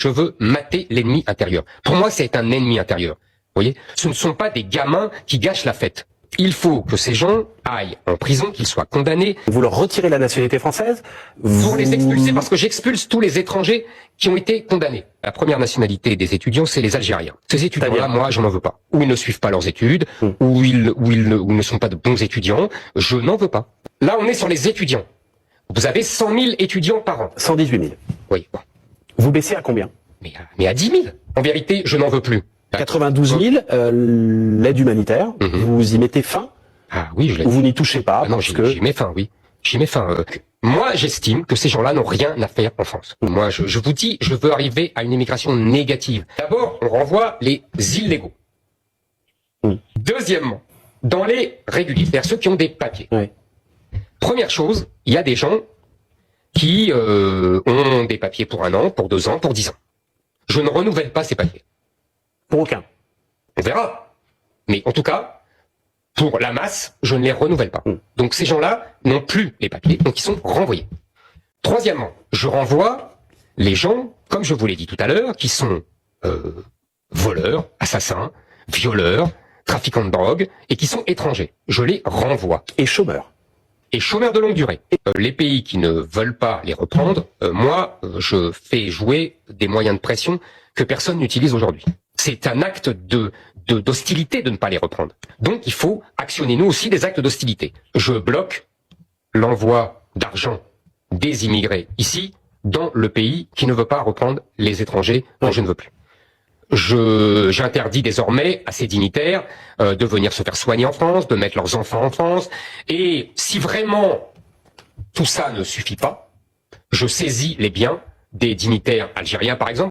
Je veux mater l'ennemi intérieur. Pour moi, c'est un ennemi intérieur. Vous voyez, ce ne sont pas des gamins qui gâchent la fête. Il faut que ces gens aillent en prison, qu'ils soient condamnés. Vous leur retirez la nationalité française? Pour les expulser, parce que j'expulse tous les étrangers qui ont été condamnés. La première nationalité des étudiants, c'est les Algériens. Ces étudiants-là, moi, je n'en veux pas. Ou ils ne suivent pas leurs études, ou ils ne sont pas de bons étudiants. Je n'en veux pas. Là, on est sur les étudiants. Vous avez 100 000 étudiants par an. 118 000. Oui. Bon. Vous baissez à combien? Mais à 10 000. En vérité, je n'en veux plus. 92 000, l'aide humanitaire, vous y mettez fin? Ah oui, je l'ai. Ou vous n'y touchez pas? Non, j'y mets fin, oui. J'y mets fin. Moi, j'estime que ces gens-là n'ont rien à faire en France. Moi, je vous dis, je veux arriver à une immigration négative. D'abord, on renvoie les illégaux. Deuxièmement, dans les réguliers, c'est-à-dire ceux qui ont des papiers. Oui. Première chose, il y a des gens qui ont des papiers pour 1 an, pour 2 ans, pour 10 ans. Je ne renouvelle pas ces papiers. Pour aucun. On verra. Mais en tout cas, pour la masse, je ne les renouvelle pas. Donc ces gens-là n'ont plus les papiers, donc ils sont renvoyés. Troisièmement, je renvoie les gens, comme je vous l'ai dit tout à l'heure, qui sont voleurs, assassins, violeurs, trafiquants de drogue, et qui sont étrangers. Je les renvoie. Et chômeurs. Et chômeurs de longue durée. Les pays qui ne veulent pas les reprendre, moi, je fais jouer des moyens de pression que personne n'utilise aujourd'hui. C'est un acte d'hostilité de ne pas les reprendre. Donc il faut actionner nous aussi des actes d'hostilité. Je bloque l'envoi d'argent des immigrés ici dans le pays qui ne veut pas reprendre les étrangers dont je ne veux plus. J'interdis désormais à ces dignitaires de venir se faire soigner en France, de mettre leurs enfants en France. Et si vraiment tout ça ne suffit pas, je saisis les biens des dignitaires algériens, par exemple.